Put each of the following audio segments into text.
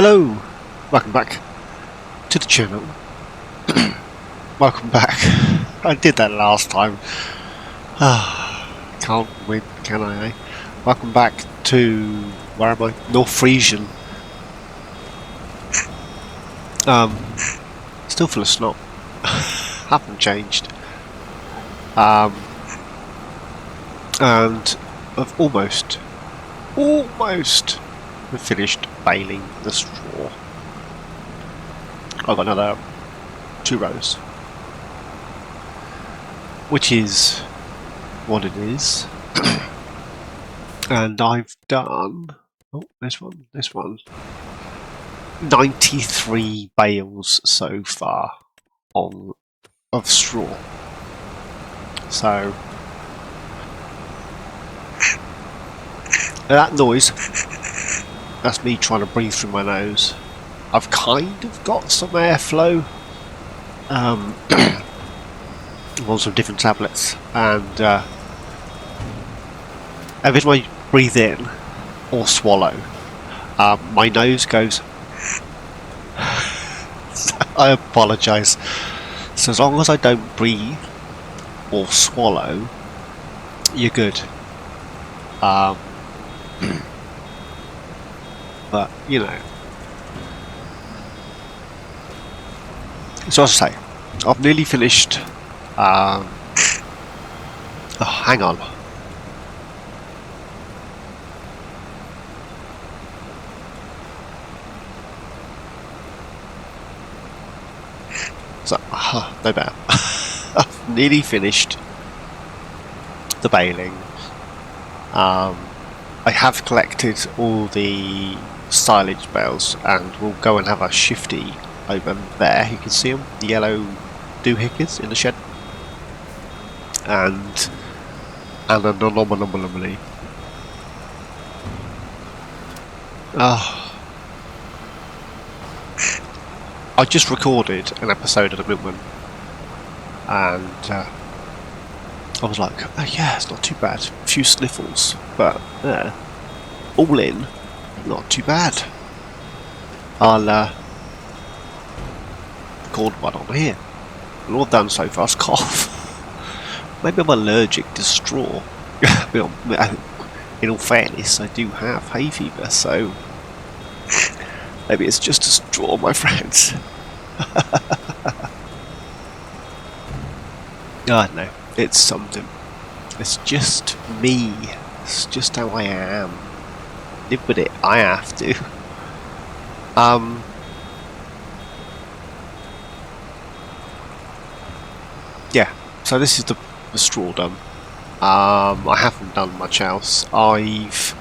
Hello, welcome back to the channel. Welcome back. I did that last time. Can't win, can I? Welcome back to, where am I? North Frisian. Still full of snot. Haven't changed. And I've almost finished baling the straw. I've got another 2 rows, which is what it is. And I've done this one 93 bales so far of straw. So that noise, that's me trying to breathe through my nose. I've kind of got some airflow on some different tablets, and every time I breathe in or swallow, my nose goes. So I apologise. So as long as I don't breathe or swallow, you're good. But you know. So as I say, I've nearly finished. Oh, hang on. So, no better. I've nearly finished the baling. I have collected all the silage bales, and we'll go and have a shifty over there. You can see them, the yellow doohickeys in the shed, and an anomaly. I just recorded an episode of the Milkman, and I was like, oh yeah, it's not too bad. A few sniffles, but all in, not too bad. I'll record one on here. And all I've done so far is cough. Maybe I'm allergic to straw. In all fairness, I do have hay fever, so maybe it's just a straw, my friends. I know, it's something. It's just me. It's just how I am. Live with it. I have to. Yeah. So this is the straw done. I haven't done much else. I've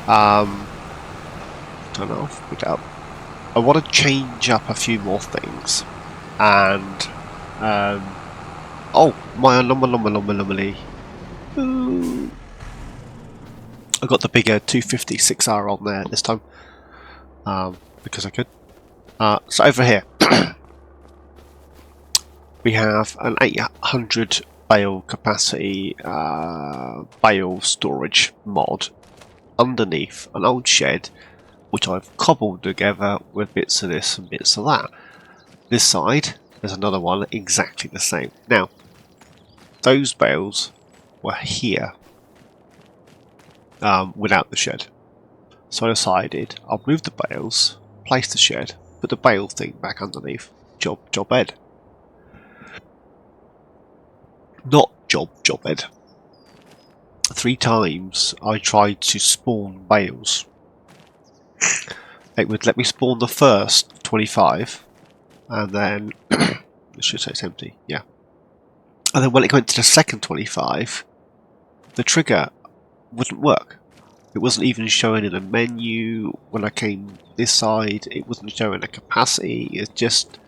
don't know. I'll pick it up. I want to change up a few more things, and oh, my anomaly. Ooh. I got the bigger 250 6R on there this time, because I could. So over here we have an 800 bale capacity bale storage mod underneath an old shed, which I've cobbled together with bits of this and bits of that. This side, there's another one exactly the same. Now, those bales were here without the shed. So I decided I'll move the bales, place the shed, put the bale thing back underneath. Job Ed. Not job Ed. 3 times I tried to spawn bales. It would let me spawn the first 25, and then it should say it's empty, yeah. And then when it went to the second 25, the trigger wouldn't work. It wasn't even showing in a menu. When I came this side, it wasn't showing a capacity. It's just...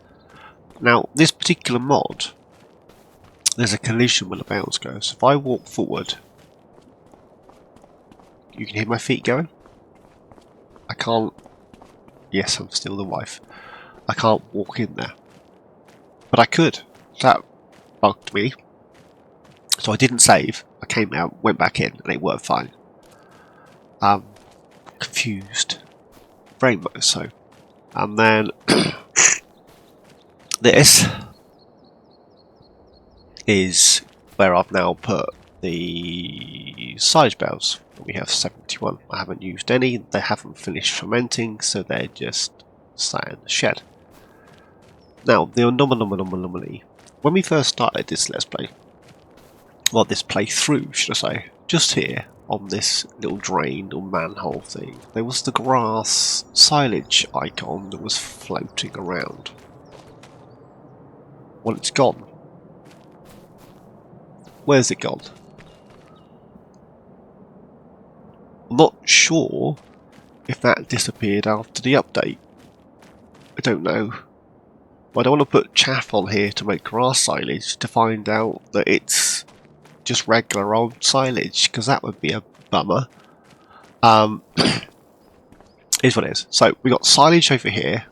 Now, this particular mod, there's a collision when the bales go. So if I walk forward, you can hear my feet going. I can't... Yes, I'm still the wife. I can't walk in there. But I could. That bugged me. So I didn't save. I came out, went back in, and it worked fine. Confused. very much so. And then this is where I've now put the silage bales. We have 71. I haven't used any. They haven't finished fermenting, so they're just sat in the shed. Now, the anomaly. When we first started this Let's Play, well, this playthrough, should I say, just here on this little drain or manhole thing, there was the grass silage icon that was floating around. Well, it's gone. Where's it gone? I'm not sure if that disappeared after the update. I don't know. I don't want to put chaff on here to make grass silage to find out that it's just regular old silage, because that would be a bummer. Here's what it is. So we got silage over here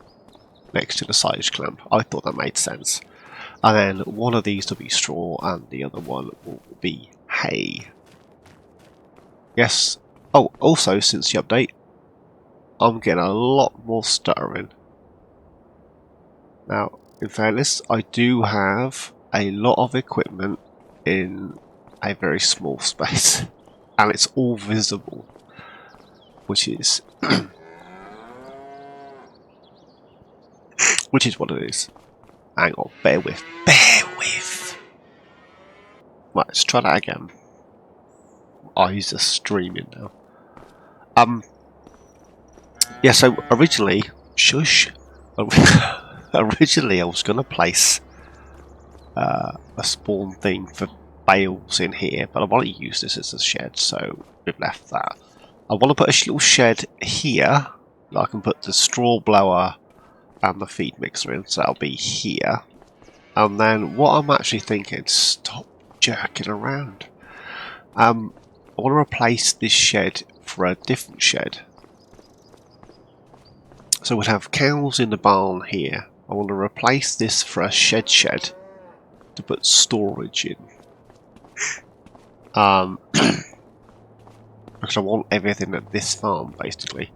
next to the silage clamp. I thought that made sense. And then one of these will be straw and the other one will be hay. Yes. Oh, also since the update, I'm getting a lot more stuttering. Now, in fairness, I do have a lot of equipment in a very small space, and it's all visible, which is which is what it is. Hang on, bear with. Right, let's try that again. Eyes are streaming now. Yeah, so originally, originally I was going to place a spawn thing for bales in here, but I want to use this as a shed, so we've left that. I want to put a little shed here that I can put the straw blower and the feed mixer in, so that'll be here. And then what I'm actually thinking, stop jerking around. I want to replace this shed for a different shed. So we'd have cows in the barn here. I want to replace this for a shed to put storage in. Because I want everything at this farm, basically.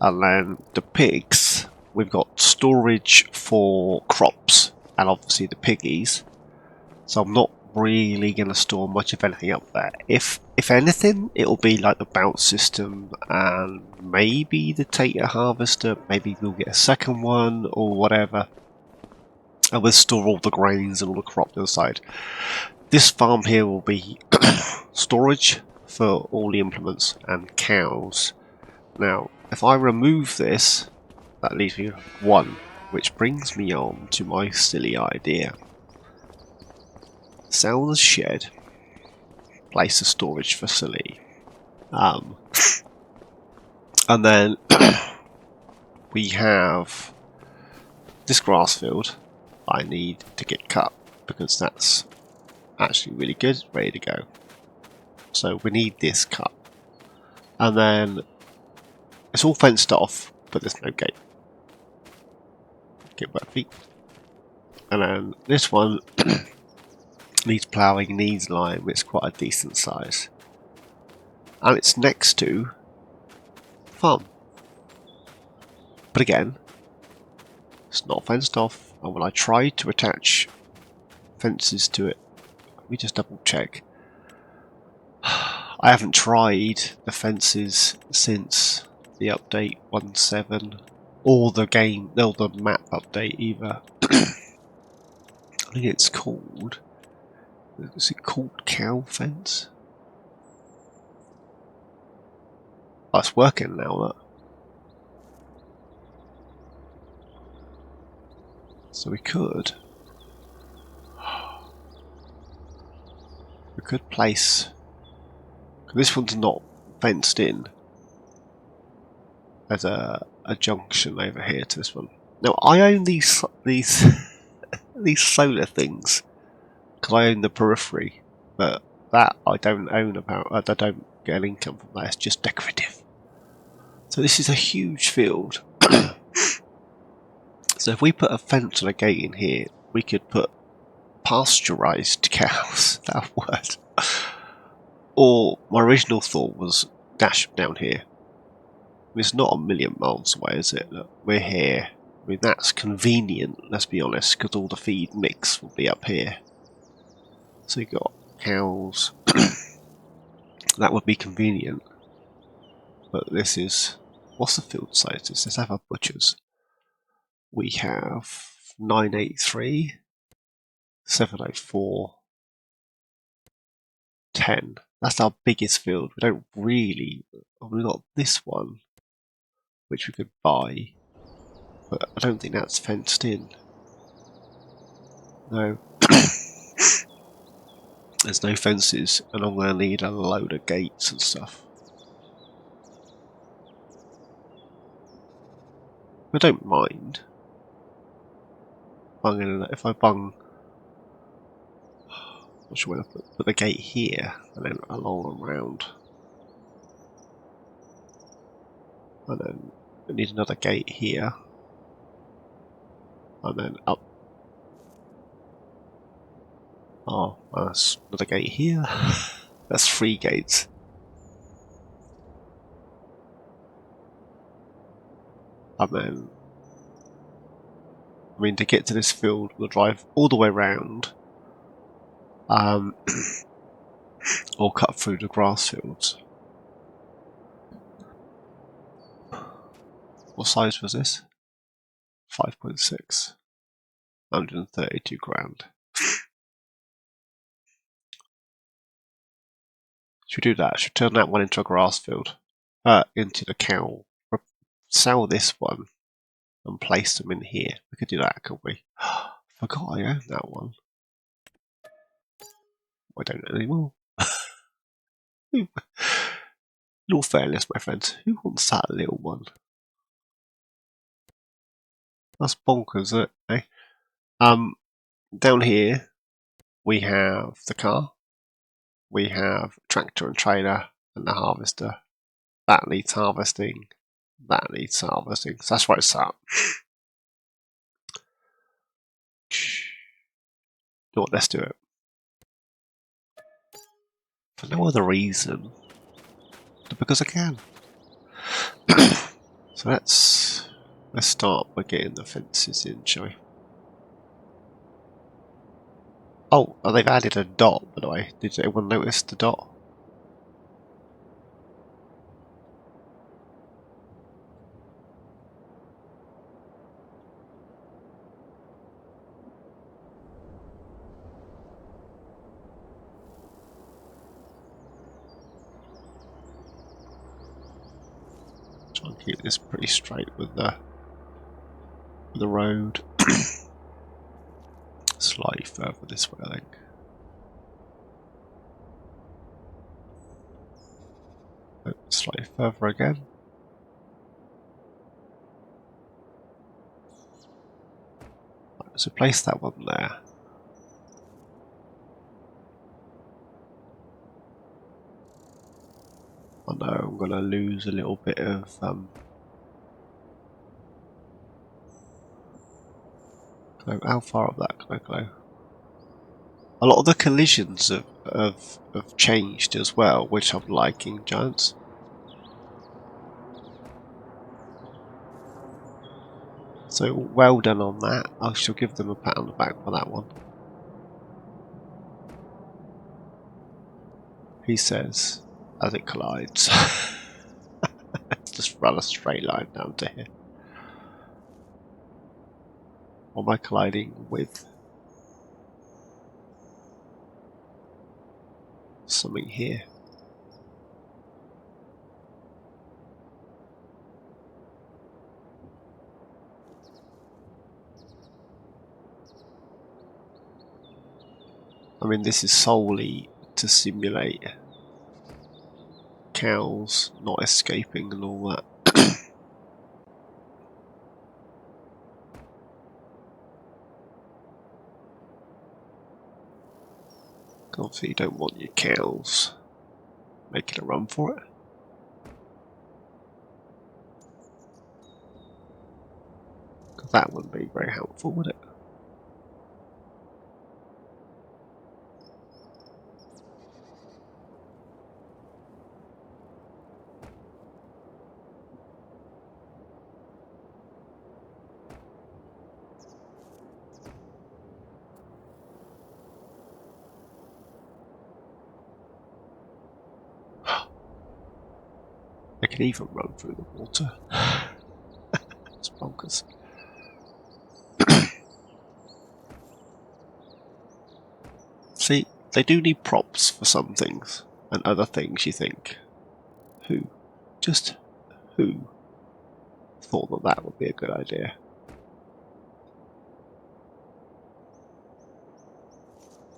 And then the pigs, we've got storage for crops, and obviously the piggies. So I'm not really going to store much of anything up there. If anything, it'll be like the bounce system and maybe the tater harvester. Maybe we'll get a second one or whatever. And we'll store all the grains and all the crop inside. This farm here will be storage for all the implements and cows. Now, if I remove this, that leaves me with one, which brings me on to my silly idea. Sell the shed, place a storage facility, and then we have this grass field I need to get cut because that's actually really good, ready to go. So we need this cut, and then it's all fenced off, but there's no gate. Get wet feet, and then this one needs ploughing, needs lime. It's quite a decent size, and it's next to farm. But again, it's not fenced off, and when I try to attach fences to it, let me just double check. I haven't tried the fences since the update 1.7 or the map update either. I think it's called. Is it called cow fence? Oh, it's working now, that. So we could place. This one's not fenced in as a junction over here to this one. Now I own these these solar things because I own the periphery, but that I don't own. I don't get an income from that. It's just decorative. So this is a huge field. So if we put a fence and a gate in here, we could put pasteurized cows. That word. Or my original thought was dash down here. It's not a million miles away, is it? Look, we're here. I mean, that's convenient, let's be honest, because all the feed mix will be up here. So you got cows. That would be convenient. But this is... What's the field size? Let's have our butchers. We have 983, 704, 10. That's our biggest field. We don't really... We've got this one, which we could buy. But I don't think that's fenced in. No. There's no fences, and I'm going to need a load of gates and stuff. I don't mind. If I bung... Not sure where to put the gate here, and then along and round. And then I need another gate here. And then up. Oh, that's another gate here. That's 3 gates. And then, I mean, to get to this field, we'll drive all the way around. Or cut through the grass fields. What size was this? 5.6. 132 grand. Should we do that? Should we turn that one into a grass field? Into the cow. Sell this one and place them in here. We could do that, could we? Forgot I owned that one. I don't anymore. In all fairness, my friends, who wants that little one? That's bonkers, isn't it? Eh? Down here we have the car. We have tractor and trailer and the harvester. That needs harvesting. That needs harvesting. So that's where it's at. Let's do it. For no other reason than because I can. So let's start by getting the fences in, shall we? Oh, they've added a dot, by the way. Did anyone notice the dot? Try and keep this pretty straight with the road. Slightly further this way, I think. Slightly further again. Right, so place that one there. I know I'm going to lose a little bit of how far up that can I go? A lot of the collisions have changed as well, which I'm liking, Giants. So well done on that. I shall give them a pat on the back for that one. He says, as it collides. Just run a straight line down to here. What am I colliding with? Something here. I mean, this is solely to simulate cows not escaping and all that. Obviously, you don't want your cows making a run for it. Because that wouldn't be very helpful, would it? can even run through the water. It's bonkers. See, they do need props for some things, and other things you think, who? Just who thought that that would be a good idea?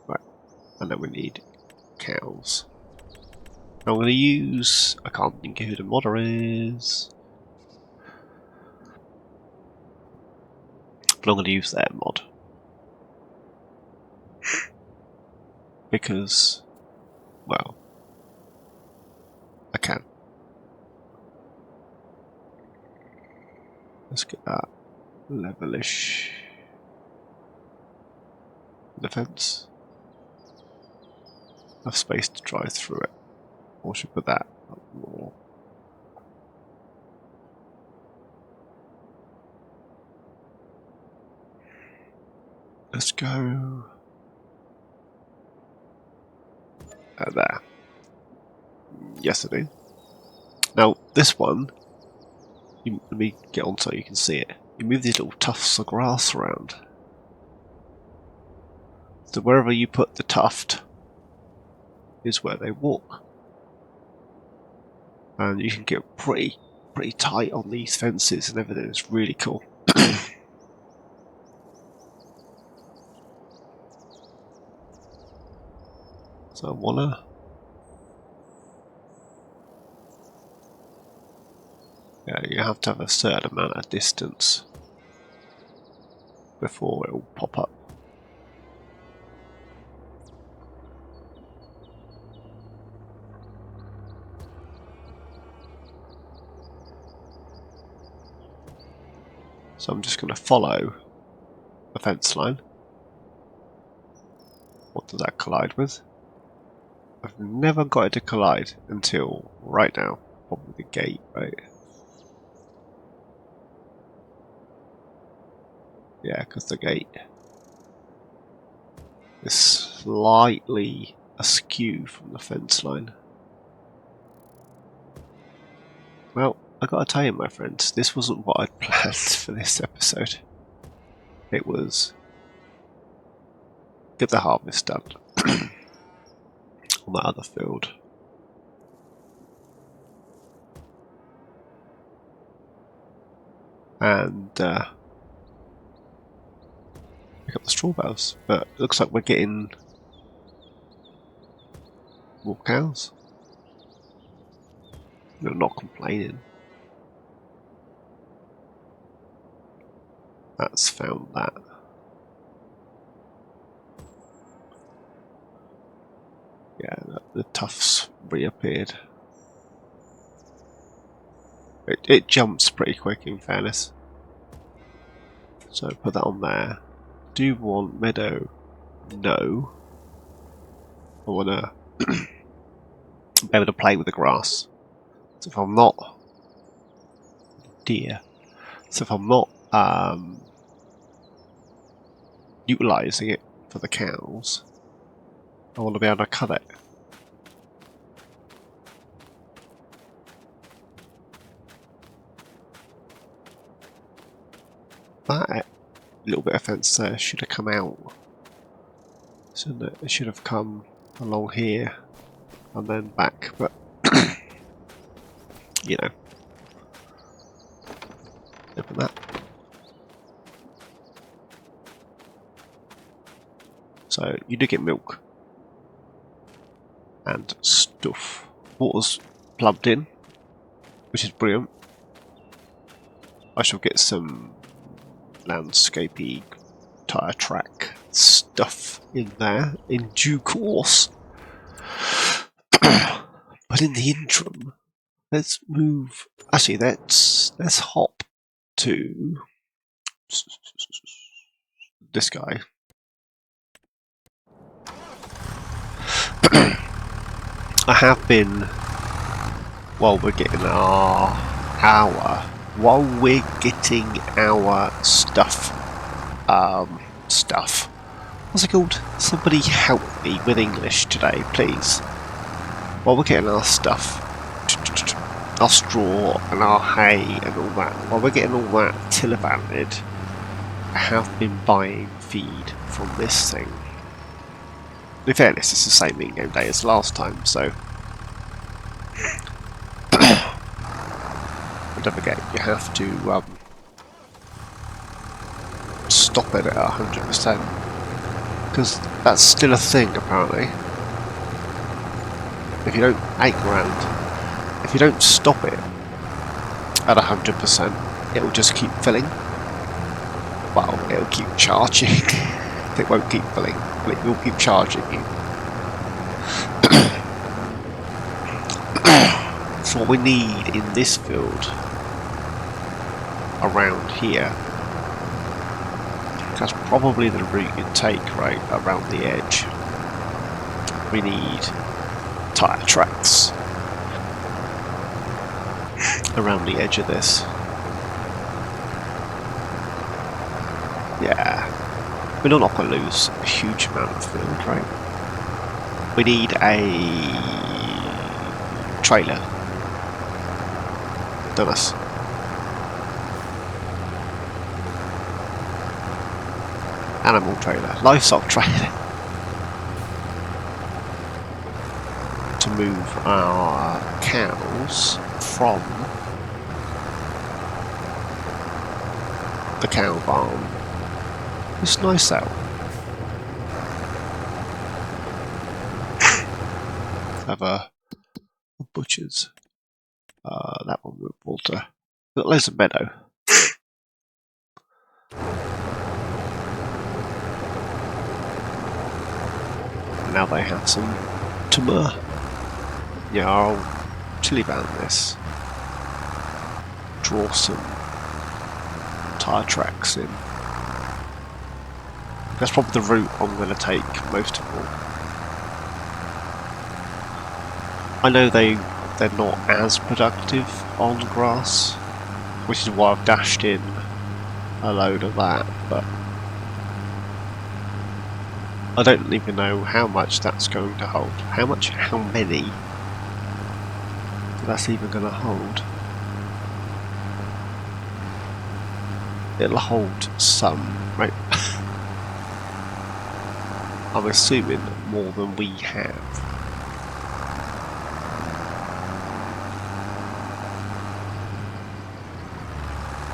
Right, and then we need cows. Now I'm going to use, I can't think who the modder is, but I'm going to use their mod. Because, well, I can. Let's get that levelish. The fence. Enough space to drive through it. Or should put that up more. Let's go there. Yes, I do. Now, this one, let me get on so you can see it. You move these little tufts of grass around. So wherever you put the tuft is where they walk. And you can get pretty tight on these fences and everything. It's really cool. So I wanna you have to have a certain amount of distance before it will pop up. So I'm just going to follow the fence line. What does that collide with? I've never got it to collide until right now. Probably the gate, right? Yeah, because the gate is slightly askew from the fence line. Well, I gotta tell you, my friends, this wasn't what I'd planned for this episode. It was get the harvest done on that other field. And pick up the straw bales. But it looks like we're getting more cows. They're not complaining. That's found that. Yeah, the tufts reappeared. It jumps pretty quick, in fairness. So put that on there. Do you want meadow? No. I want to be able to play with the grass. So if I'm not deer, so if I'm not utilising it for the cows, I want to be able to cut it. That little bit of fence there should have come out, shouldn't it? It should have come along here and then back, but you know, open that. So you do get milk and stuff. Water's plugged in, which is brilliant. I shall get some landscapey tyre track stuff in there in due course. But in the interim, let's move. Actually, let's hop to this guy. I have been, while we're getting our stuff. What's it called? Somebody help me with English today, please. While we're getting our stuff our straw and our hay and all that. While we're getting all that tillabanded, I have been buying feed from this thing. In fairness, it's the same in-game day as last time, so don't forget, you have to stop it at 100%, because that's still a thing apparently. If you don't 8 grand, if you don't stop it at 100%, it will just keep filling. Well, it'll keep charging. It won't keep filling, but it will keep charging you. So what we need in this field, around here, that's probably the route you take, right, around the edge. We need tyre tracks around the edge of this. Yeah, we're not going to lose a huge amount of field, right? We need a trailer. Done us. Animal trailer, livestock trailer, to move our cows from the cow barn. It's nice out. Have a butcher's. That one with Walter. Got loads of meadow. Now they have some timber. Yeah, I'll chili band this. Draw some tyre tracks in. That's probably the route I'm going to take most of all. I know they're not as productive on grass, which is why I've dashed in a load of that, but I don't even know how much that's going to hold. How many that's even going to hold. It'll hold some, right? I'm assuming more than we have.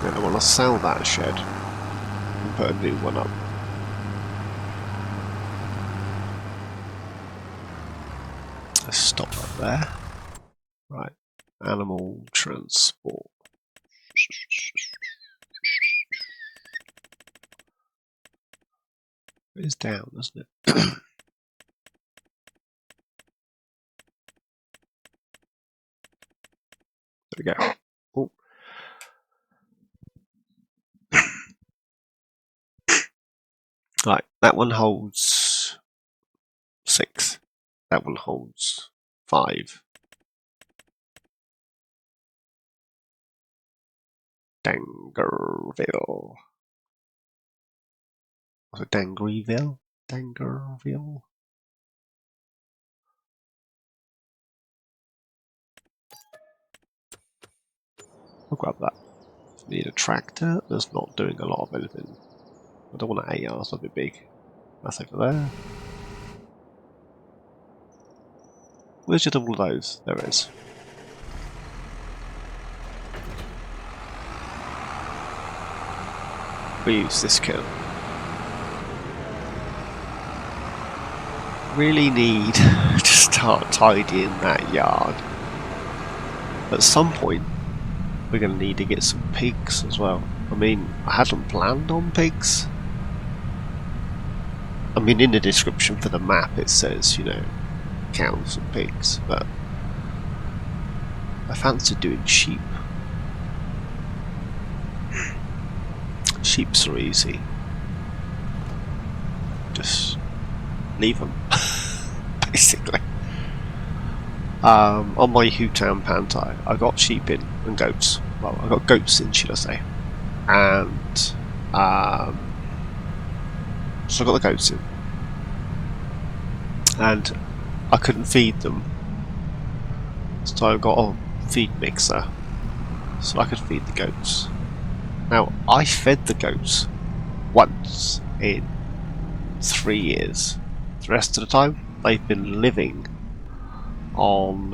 Then I want to sell that shed and put a new one up. Let's stop up there. Right, animal transport. It is down, isn't it? There we go. Oh. Right, that one holds 6. That one holds 5. Dangerville. Was it Dangerville? Dangerville? I'll grab that. Need a tractor that's not doing a lot of anything. I don't want an AR, it's a bit big. That's over there. Where's just all of those? There it is. We use this kit. Really need to start tidying that yard. At some point, we're going to need to get some pigs as well. I mean, I hadn't planned on pigs. I mean, in the description for the map it says, you know, cows and pigs, but I fancy doing sheep. Sheeps are easy. Just leave them, basically. On my Hootown Pantai, I got sheep in and goats. Well, I got goats in, should I say? And so I got the goats in, and I couldn't feed them, so I got a feed mixer so I could feed the goats. Now, I fed the goats once in 3 years. The rest of the time, they've been living on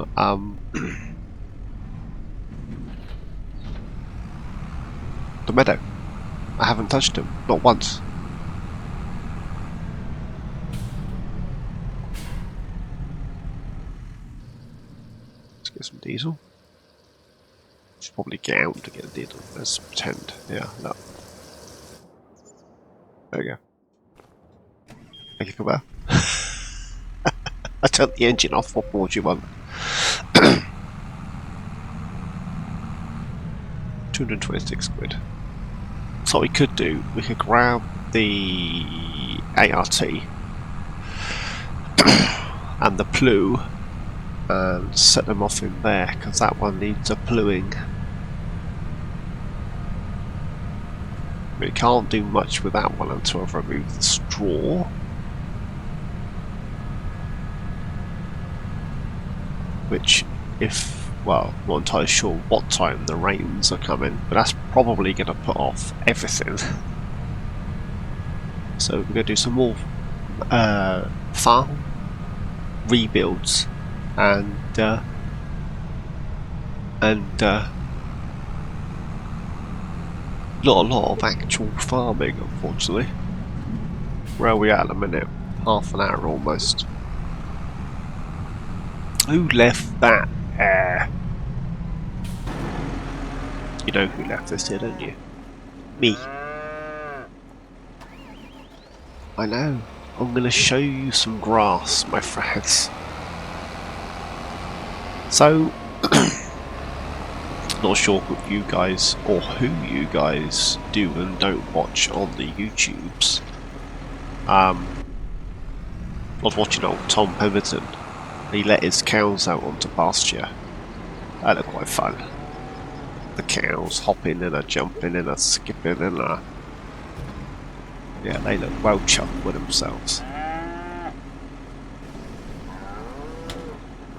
the meadow. I haven't touched them, not once. Let's get some diesel. Should probably get out to get a diesel. Let's pretend. Yeah, no. There we go. Thank you for that. I turned the engine off. What more do you want? 226 quid. So what we could do, we could grab the ART and the plough and set them off in there, because that one needs a ploughing. We can't do much with that one until I've removed the straw. Which, if, well, I'm not entirely sure what time the rains are coming, but that's probably going to put off everything. So we're going to do some more farm rebuilds and not a lot of actual farming, unfortunately. Where are we at in a minute? Half an hour almost. Who left that? You know who left this here, don't you? Me. I know. I'm going to show you some grass, my friends. So, not sure what you guys, or who you guys do and don't watch on the YouTubes. I was watching old Tom Pemberton. He let his cows out onto pasture. That looked quite fun. The cows hopping and a jumping and a skipping and a... Yeah, they look well chuffed with themselves.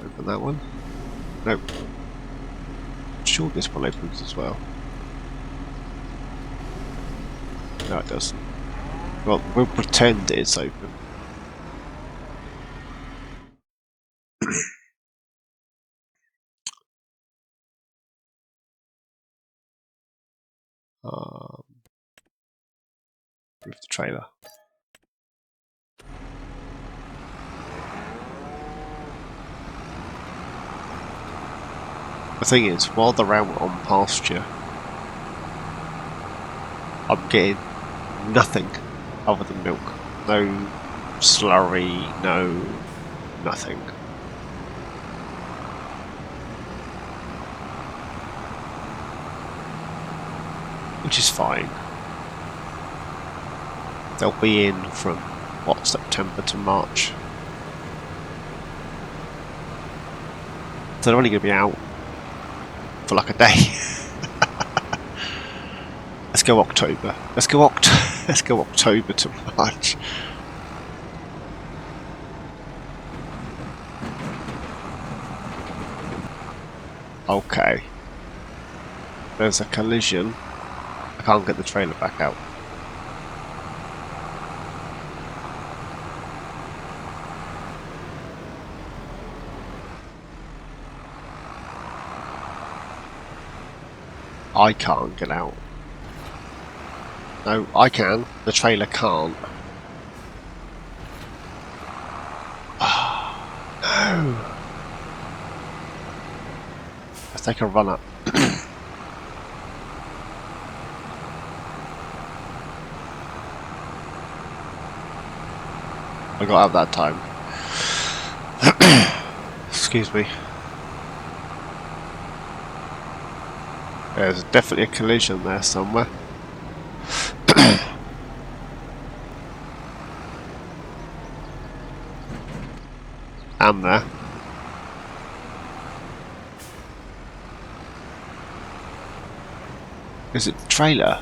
Open that one. Nope. I'm sure this one opens as well. No, it doesn't. Well, we'll pretend it's open. Move the trailer. The thing is, while they're out on pasture, I'm getting nothing other than milk. No slurry, no nothing. Which is fine. They'll be in from, what, September to March. So they're only going to be out for like a day. Let's go October. Let's go October to March. Okay. There's a collision. I can't get the trailer back out. I can't get out. No, I can. The trailer can't. Oh, no. Let's take a run up. I got out that time. Excuse me. There's definitely a collision there somewhere. And there. Is it the trailer?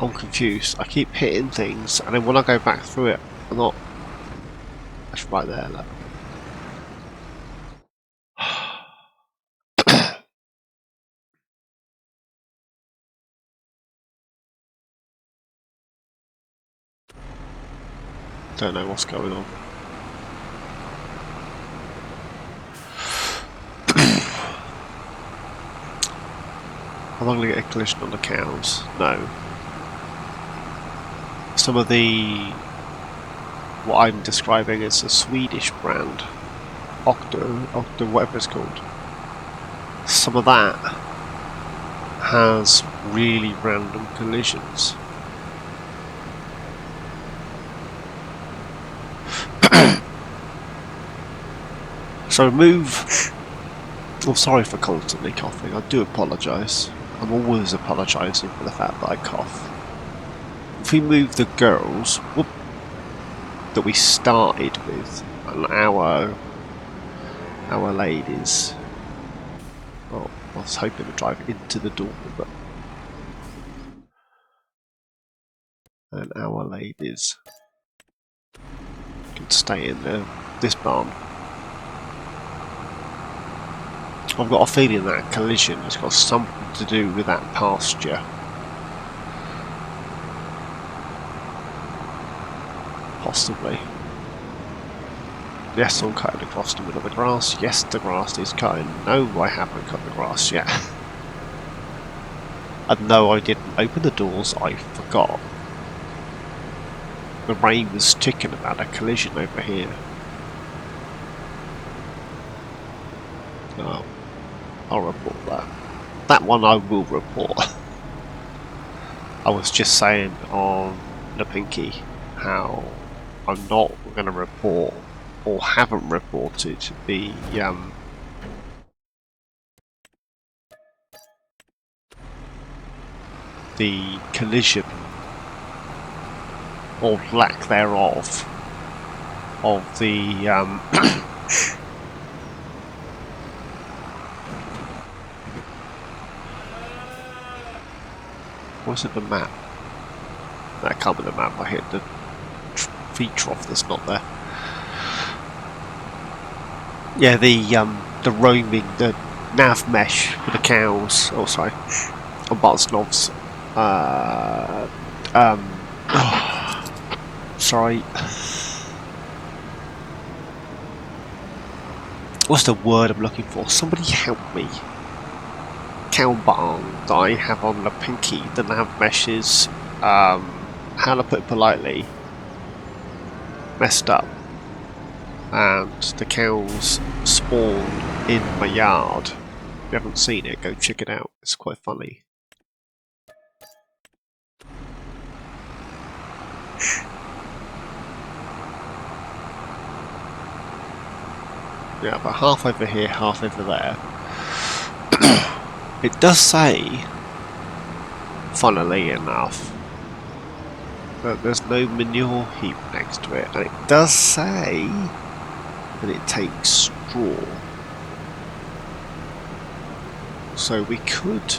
I'm confused. I keep hitting things, and then when I go back through it, I'm not. That's right there, look. Don't know what's going on. Am I going to get a collision on the cows? No. Some of the... what I'm describing is a Swedish brand. Octo, whatever it's called. Some of that has really random collisions. So move... Oh, sorry for constantly coughing. I do apologise. I'm always apologising for the fact that I cough. If we move the girls that we started with, and our ladies. Oh, I was hoping to drive into the door, but and our ladies can stay in this barn. I've got a feeling that collision has got something to do with that pasture. Possibly. Yes, I'm cutting across the middle of the grass. Yes, the grass is cutting. No, I haven't cut the grass yet. And no, I didn't open the doors, I forgot. The rain was ticking about a collision over here. Oh, I'll report that. That one I will report. I was just saying on the Pinky how I'm not going to report, or haven't reported, the collision, or lack thereof, of the what's it, the map? That can't be the map. I hit the feed trough that's not there. Yeah, the roaming, the nav mesh for the cows. Oh, sorry, on Bart's knobs. Sorry. What's the word I'm looking for? Somebody help me. Cow barn that I have on the Pinky, the nav meshes, how to put it politely, messed up. And the cows spawn in my yard. If you haven't seen it, go check it out. It's quite funny. Yeah, but half over here, half over there. It does say, funnily enough, that there's no manure heap next to it, and it does say that it takes straw. So we could,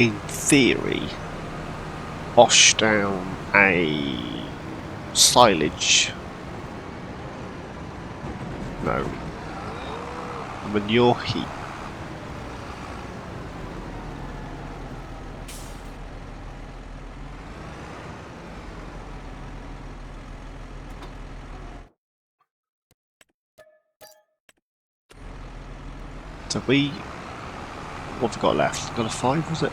in theory, wash down a silage. No. Manure heap. So what have we got left? Got a 5, was it?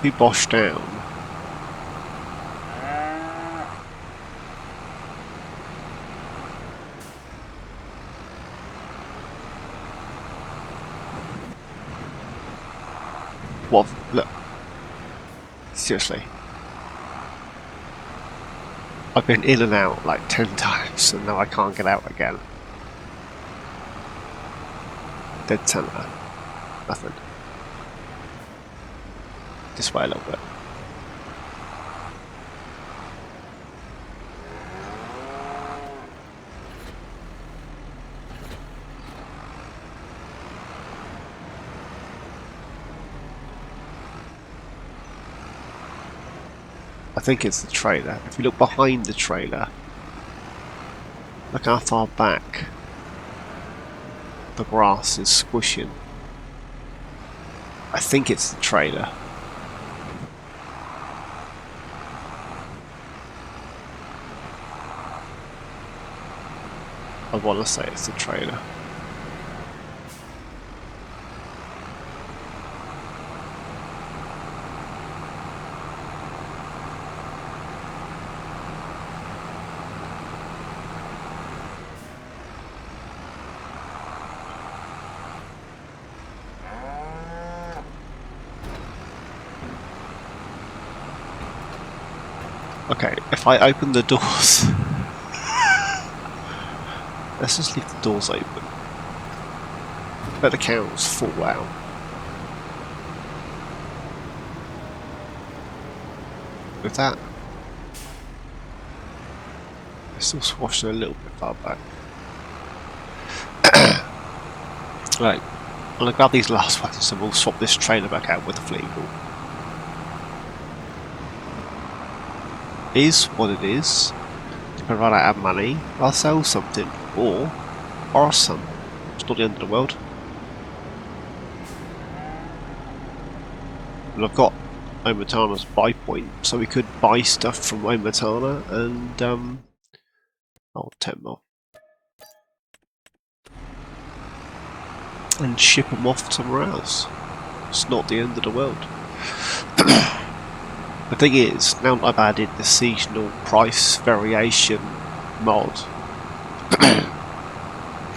We bosh down. What? Look. Seriously. I've been in and out like 10 times and now I can't get out again. Dead centre. Nothing. This way a little bit. think it's the trailer. If you look behind the trailer, look how far back the grass is squishing. I think it's the trailer. I want to say it's the trailer. Okay, if I open the doors... Let's just leave the doors open. Let the cows fall out. With that, it's still swashing a little bit far back. Right, I'm going to grab these last ones and we'll swap this trailer back out with the Fleagle. Is what it is. If I run out of money, I'll sell something or borrow some. It's not the end of the world. And I've got Omatana's buy point, so we could buy stuff from Omatana and oh, 10 more. And ship them off somewhere else. It's not the end of the world. The thing is, now that I've added the seasonal price variation mod,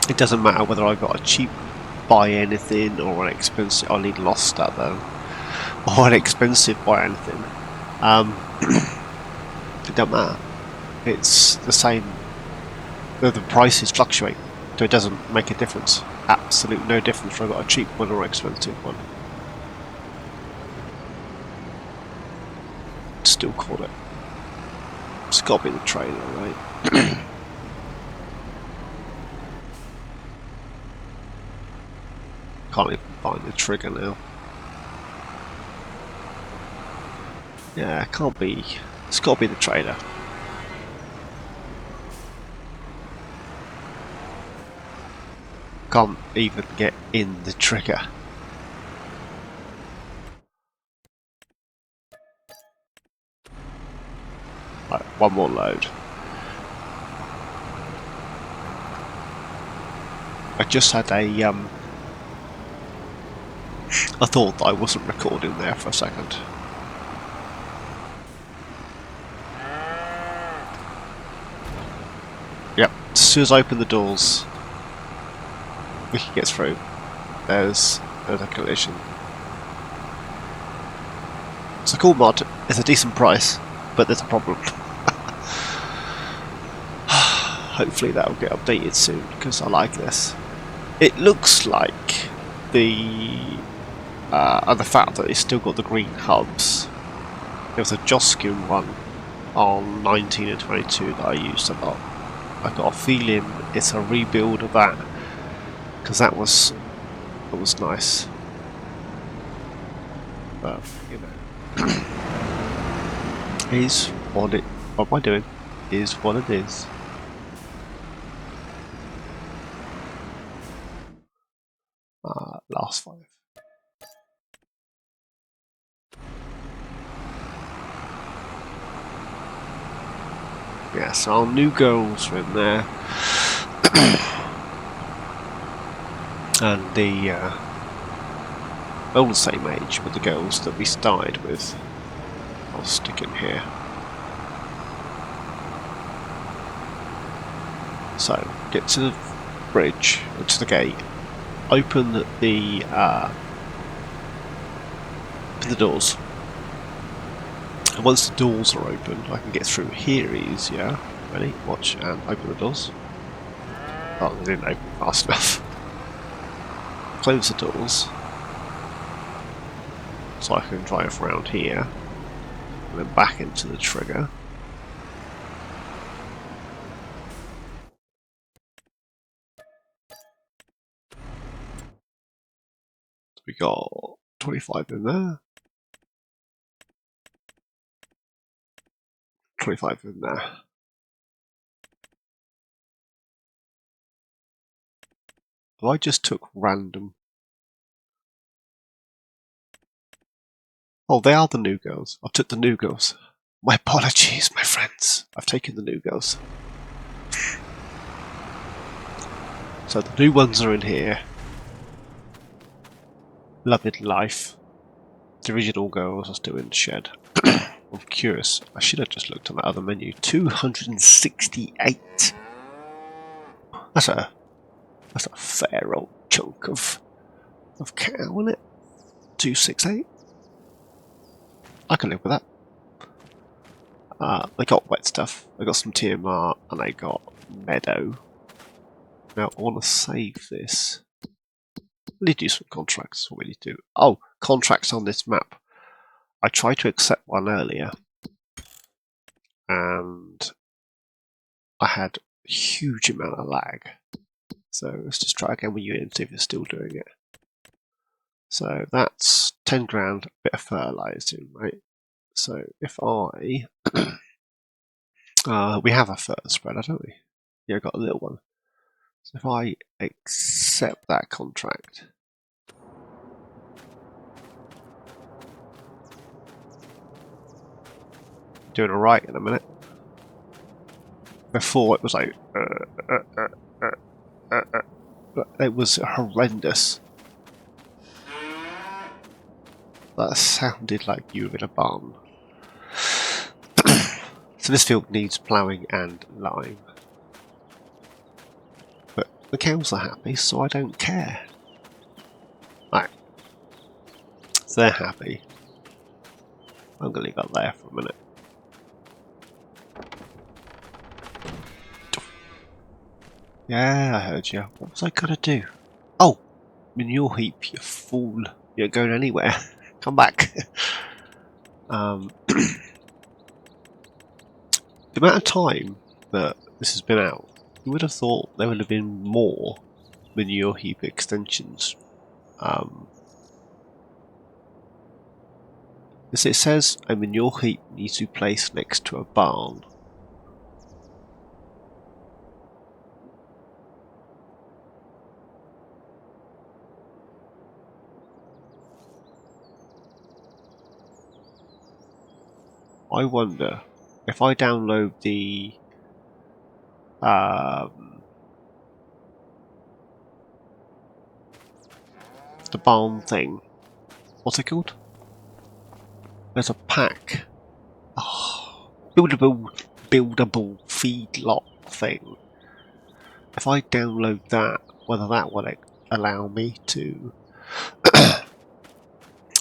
it doesn't matter whether I got a cheap buy anything or an expensive. I need lost that though, or an expensive buy anything. It don't matter. It's the same. The prices fluctuate, so it doesn't make a difference. Absolute no difference whether I got a cheap one or an expensive one. Still call it. It's got to be the trailer, right? Can't even find the trigger now. Yeah, it can't be. It's got to be the trailer. Can't even get in the trigger. Right, one more load. I just had a I thought that I wasn't recording there for a second. Yep, as soon as I open the doors, we can get through. There's a collision. It's a cool mod, it's a decent price, but there's a problem. Hopefully that'll get updated soon, because I like this. It looks like the fact that it's still got the green hubs. There was a Joskin one on 19 and 22 that I used a lot. I got a feeling it's a rebuild of that, because that was nice. But you know, is what it. What am I doing? Is what it is. Last 5. Yeah, so our new girls are in there. And the all the same age with the girls that we started with. I'll stick in here. So, get to the bridge, to the gate, open the doors. And once the doors are open, I can get through here easier. Ready? Watch and open the doors. Oh, they didn't open fast enough. Close the doors. So I can drive around here. And then back into the trigger. We got 25 in there. 25 in there. I just took random. Oh, they are the new girls. I took the new girls. My apologies, my friends. I've taken the new girls. So the new ones are in here. Loving life. The original girls are still in the shed. I'm curious. I should have just looked at that other menu. 268. That's a fair old chunk of cow, isn't it? 268. I can live with that. They got wet stuff. They got some TMR and they got meadow. Now I want to save this. We need to do some contracts. That's what we need to do. Oh, contracts on this map. I tried to accept one earlier, and I had a huge amount of lag. So let's just try again with you and see if it's still doing it. So that's 10 grand, a bit of fertilizing, right? So if I we have a fertile spreader, don't we? Yeah, I've got a little one. So if I accept that contract, doing alright in a minute. Before it was like it was horrendous. That sounded like you were in a barn. So this field needs ploughing and lime. But the cows are happy, so I don't care. Right. So they're happy. I'm going to leave that there for a minute. Yeah, I heard you. What was I going to do? Oh! Manure heap, you fool. You're going anywhere. Come back. The amount of time that this has been out, you would have thought there would have been more manure heap extensions. As it says, a manure heap needs to be placed next to a barn. I wonder if I download the barn thing. What's it called? There's a pack. Oh, buildable feedlot thing. If I download that, whether that will allow me to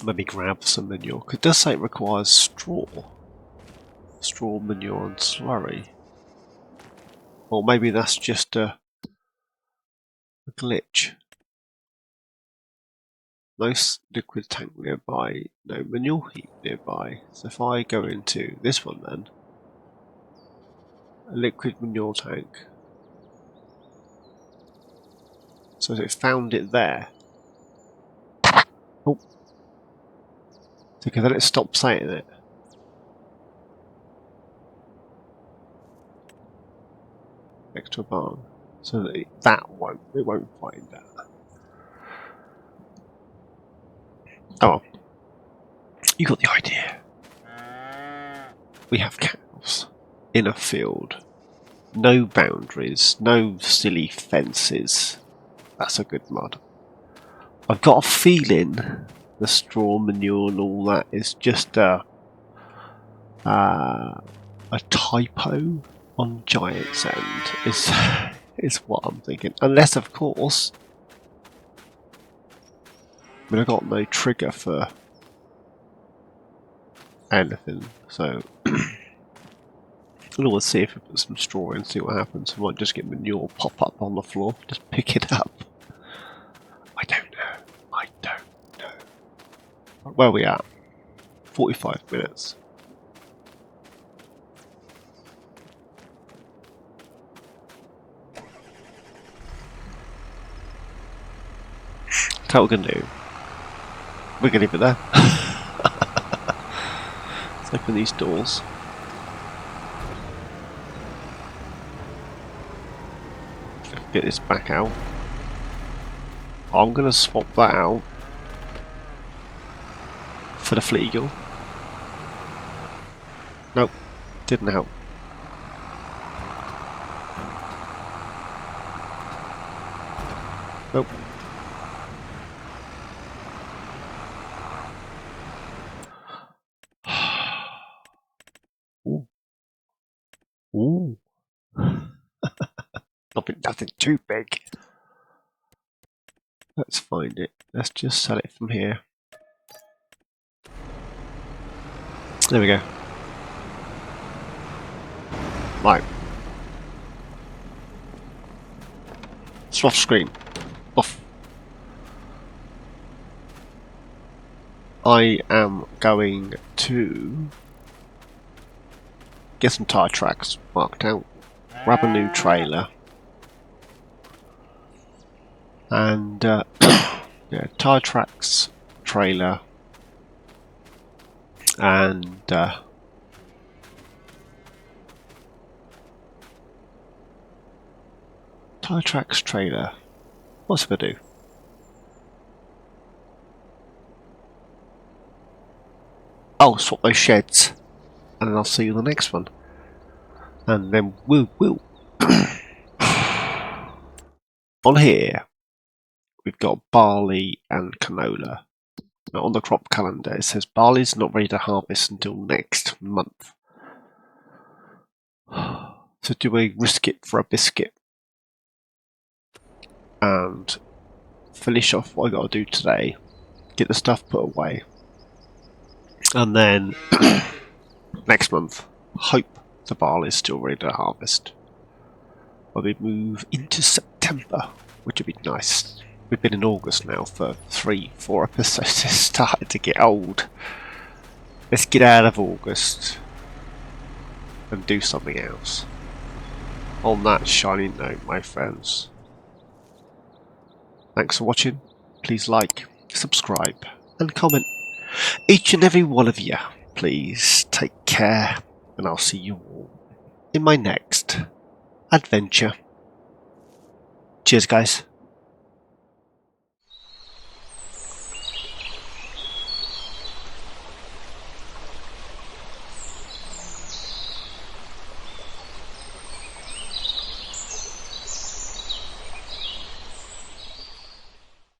maybe grab some manure. It does say it requires straw. Straw, manure and slurry. Or maybe that's just a glitch. No liquid tank nearby, no manure heap nearby. So if I go into this one then, a liquid manure tank. So it found it there. Oh. Because then it stopped saying it. Next to a barn. So that it won't find that. Oh well. You got the idea. We have cows in a field. No boundaries, no silly fences. That's a good mod. I've got a feeling the straw manure and all that is just a typo on Giant's End is what I'm thinking. Unless, of course, I mean, I've got no trigger for anything, so we'll always see if we put some straw in, see what happens. I might just get manure pop up on the floor, just pick it up. I don't know. Where are we at? 45 minutes. That's what we're going to do. We're going to leave it there. Let's open these doors. get this back out. I'm going to swap that out for the Fleet Eagle. Nope, didn't help. Nope. Ooh. Ooh. Nothing too big. Let's find it. Let's just sell it from here. There we go. Right. Swap screen. Off. I am going to get some tyre tracks marked out, grab a new trailer, and yeah, tyre tracks, trailer, and tyre tracks, trailer. What's it gonna do? Oh, swap those sheds, and then I'll see you in the next one. And then we'll on here we've got barley and canola. Now on the crop calendar it says barley's not ready to harvest until next month. So do we risk it for a biscuit and finish off what I got to do today, get the stuff put away, and then next month hope the barley is still ready to harvest. But we move into September, which would be nice. We've been in August now for 3-4 episodes. It's starting to get old. Let's get out of August and do something else. On that shining note, my friends, thanks for watching. Please like, subscribe, and comment. Each and every one of you, please take care, and I'll see you all in my next adventure. Cheers, guys.